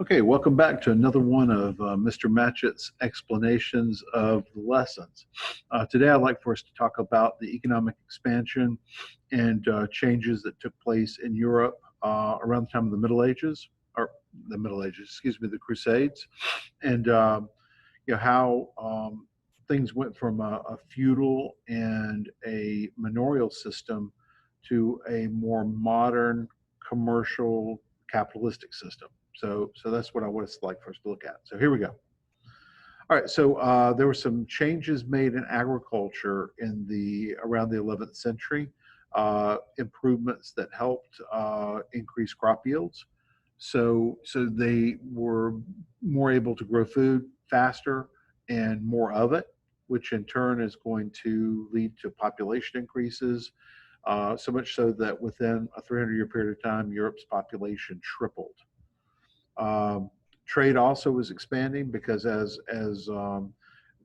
Okay, welcome back to another one of Mr. Matchett's explanations of the lessons. Today, I'd like for us to talk about the economic expansion and changes that took place in Europe around the time of the Middle Ages, or the Middle Ages, excuse me, the Crusades, and how things went from a feudal and a manorial system to a more modern commercial capitalistic system. So that's what I would like for us to look at. So here we go. All right. So there were some changes made in agriculture in the around the 11th century. Improvements that helped increase crop yields. So they were more able to grow food faster and more of it, which in turn is going to lead to population increases. So much so that within a 300-year period of time, Europe's population tripled. Um, Trade also was expanding because as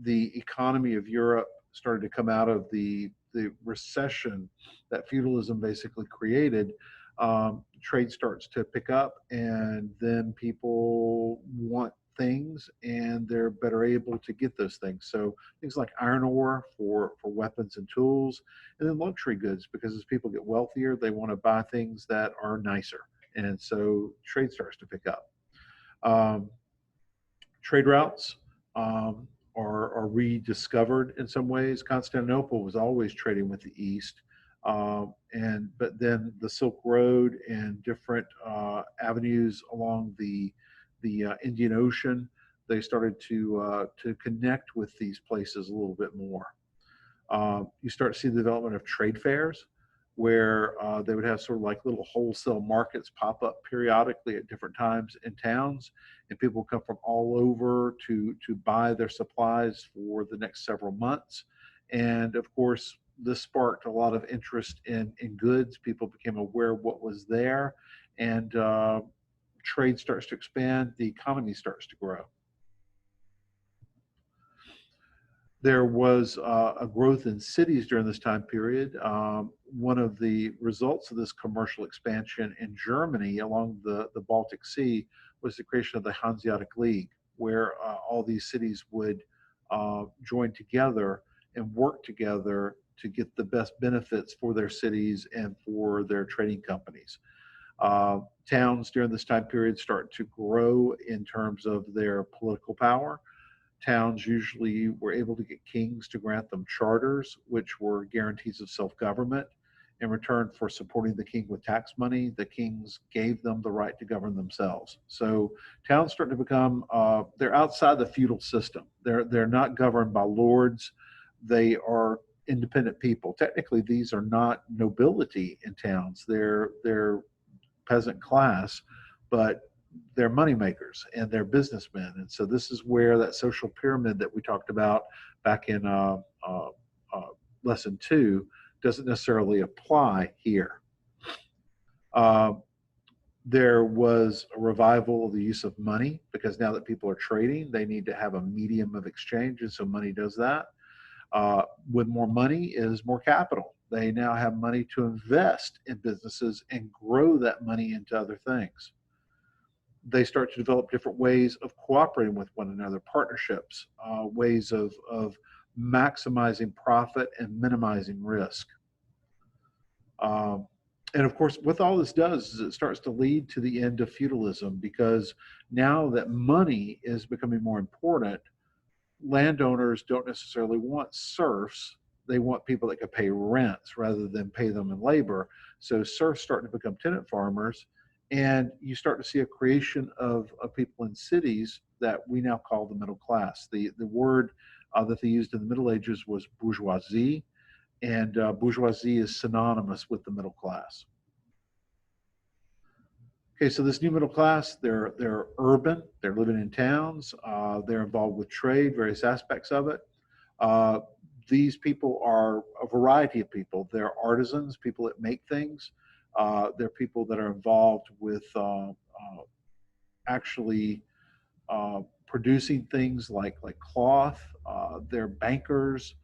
the economy of Europe started to come out of the recession that feudalism basically created, trade starts to pick up, and then people want things and they're better able to get those things. So things like iron ore for weapons and tools, and then luxury goods, because as people get wealthier, they want to buy things that are nicer. And so trade starts to pick up. Um, Trade routes are rediscovered in some ways. Constantinople was always trading with the East, and but then the Silk Road and different avenues along the Indian Ocean, they started to connect with these places a little bit more. You start to see the development of trade fairs where they would have sort of like little wholesale markets pop up periodically at different times in towns, and people come from all over to buy their supplies for the next several months. And of course, this sparked a lot of interest in goods. People became aware of what was there, and trade starts to expand. The economy starts to grow. There was a growth in cities during this time period. One of the results of this commercial expansion in Germany along the Baltic Sea was the creation of the Hanseatic League, where all these cities would join together and work together to get the best benefits for their cities and for their trading companies. Towns during this time period start to grow in terms of their political power. Towns usually were able to get kings to grant them charters, which were guarantees of self government. In return for supporting the king with tax money, the kings gave them the right to govern themselves. So towns start to become they're outside the feudal system. They're not governed by lords. They are independent people. Technically, these are not nobility in towns. They're peasant class, but they're moneymakers and they're businessmen. And so this is where that social pyramid that we talked about back in uh, lesson two doesn't necessarily apply here. Uh, there was a revival of the use of money because now that people are trading, they need to have a medium of exchange, and so money does that. With more money is more capital. They now have money to invest in businesses and grow that money into other things. They start to develop different ways of cooperating with one another, partnerships, ways of maximizing profit and minimizing risk. Um, and of course, what all this does is it starts to lead to the end of feudalism because now that money is becoming more important, landowners don't necessarily want serfs. They want people that can pay rents rather than pay them in labor. So serfs start to become tenant farmers, and you start to see a creation of people in cities that we now call the middle class. The word that they used in the Middle Ages was bourgeoisie, and bourgeoisie is synonymous with the middle class. Okay, so this new middle class, they're urban, they're living in towns, they're involved with trade, various aspects of it. Uh, these people are a variety of people. They're artisans, people that make things. They're people that are involved with actually producing things like cloth. They're bankers.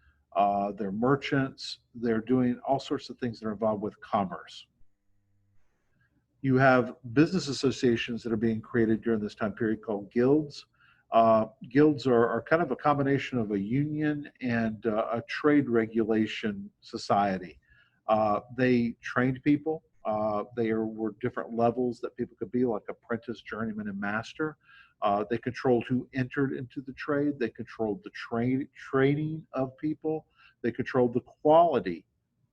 They're merchants. They're doing all sorts of things that are involved with commerce. You have business associations that are being created during this time period called guilds. Guilds are kind of a combination of a union and a trade regulation society. They trained people. Were different levels that people could be, like apprentice, journeyman, and master. They controlled who entered into the trade. They controlled the training of people. They controlled the quality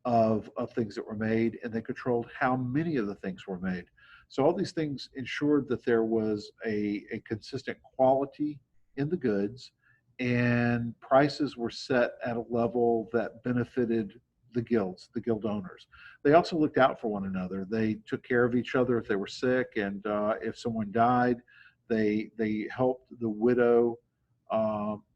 of things that were made, and they controlled how many of the things were made. So all these things ensured that there was a consistent quality in the goods, and prices were set at a level that benefited the guilds, the guild owners. They also looked out for one another. They took care of each other if they were sick, and if someone died, they helped the widow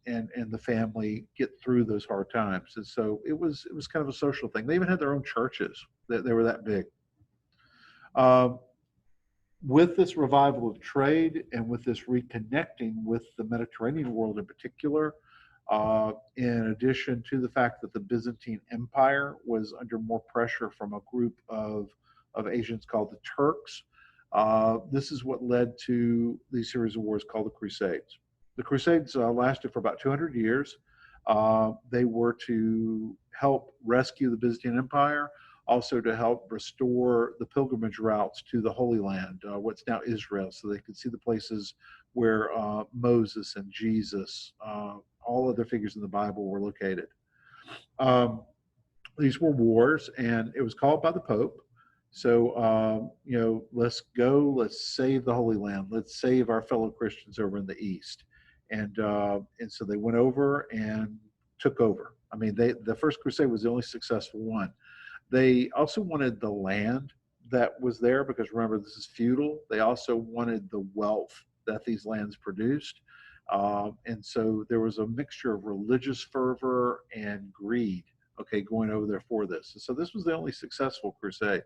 and the family get through those hard times. And so it was kind of a social thing. They even had their own churches. That they were that big. Um, with this revival of trade and with this reconnecting with the Mediterranean world in particular, in addition to the fact that the Byzantine Empire was under more pressure from a group of Asians called the Turks, this is what led to these series of wars called the Crusades. The Crusades lasted for about 200 years. They were to help rescue the Byzantine Empire, also to help restore the pilgrimage routes to the Holy Land, what's now Israel, so they could see the places where Moses and Jesus, all other figures in the Bible were located. Um, these were wars, and it was called by the Pope. So, let's go, let's save the Holy Land, let's save our fellow Christians over in the East. And so they went over and took over. I mean, the First Crusade was the only successful one. They also wanted the land that was there because remember, this is feudal. They also wanted the wealth that these lands produced. And so there was a mixture of religious fervor and greed, okay, going over there for this. And so this was the only successful crusade.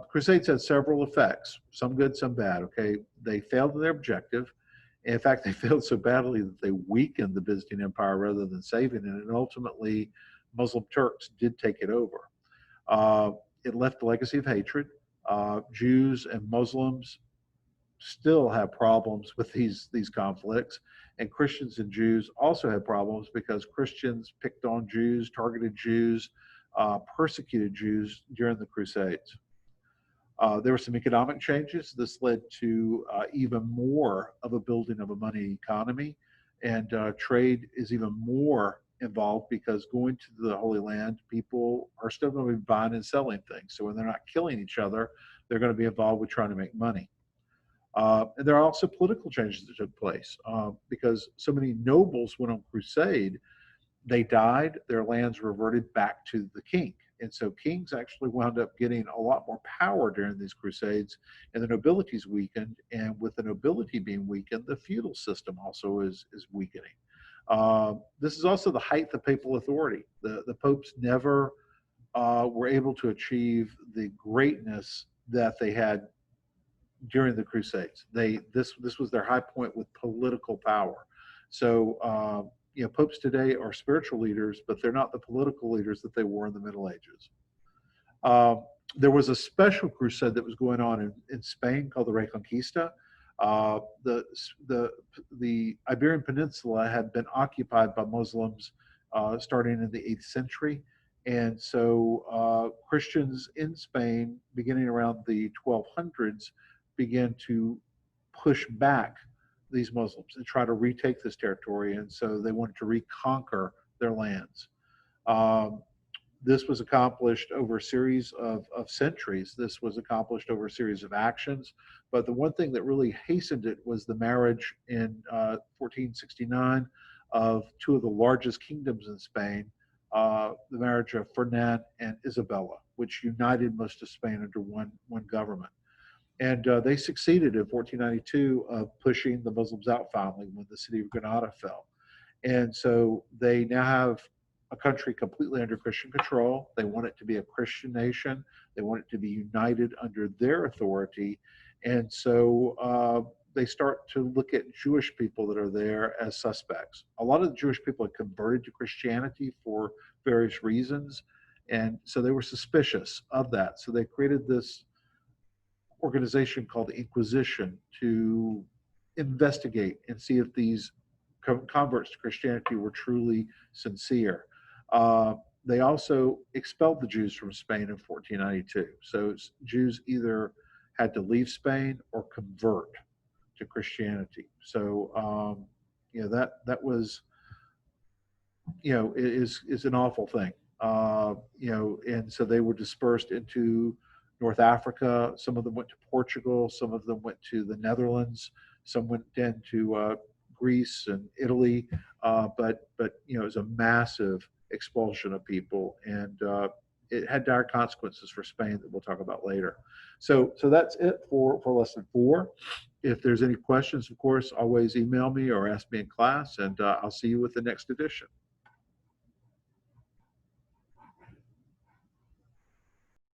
Crusades had several effects, some good, some bad, okay? They failed in their objective. In fact, they failed so badly that they weakened the Byzantine Empire rather than saving it. And ultimately, Muslim Turks did take it over. Uh, it left a legacy of hatred. Jews and Muslims still have problems with these conflicts, and Christians and Jews also have problems because Christians picked on Jews, targeted Jews, persecuted Jews during the Crusades. There were some economic changes. This led to even more of a building of a money economy, and trade is even more involved because going to the Holy Land, people are still going to be buying and selling things. So when they're not killing each other, they're going to be involved with trying to make money. And there are also political changes that took place because so many nobles went on crusade. They died, their lands reverted back to the king. And so kings actually wound up getting a lot more power during these crusades, and the nobility's weakened. And with the nobility being weakened, the feudal system also is weakening. This is also the height of papal authority. The popes never were able to achieve the greatness that they had during the Crusades. This was their high point with political power. So popes today are spiritual leaders, but they're not the political leaders that they were in the Middle Ages. Um, there was a special crusade that was going on in Spain called the Reconquista. Uh, the, the the Iberian Peninsula had been occupied by Muslims starting in the 8th century, and so Christians in Spain, beginning around the 1200s, began to push back these Muslims and try to retake this territory. And so they wanted to reconquer their lands. Um, this was accomplished over a series of centuries. This was accomplished over a series of actions. But the one thing that really hastened it was the marriage in 1469 of two of the largest kingdoms in Spain, the marriage of Ferdinand and Isabella, which united most of Spain under one government. And they succeeded in 1492 of pushing the Muslims out finally when the city of Granada fell. And so they now have a country completely under Christian control. They want it to be a Christian nation. They want it to be united under their authority. And so they start to look at Jewish people that are there as suspects. A lot of the Jewish people had converted to Christianity for various reasons. And so they were suspicious of that. So they created this organization called the Inquisition to investigate and see if these converts to Christianity were truly sincere. Uh, they also expelled the Jews from Spain in 1492. So Jews either had to leave Spain or convert to Christianity. So that was is an awful thing. And so they were dispersed into North Africa. Some of them went to Portugal. Some of them went to the Netherlands. Some went into Greece and Italy. But it was a massive expulsion of people, and it had dire consequences for Spain that we'll talk about later. So that's it for lesson 4. If there's any questions, of course, always email me or ask me in class, and I'll see you with the next edition.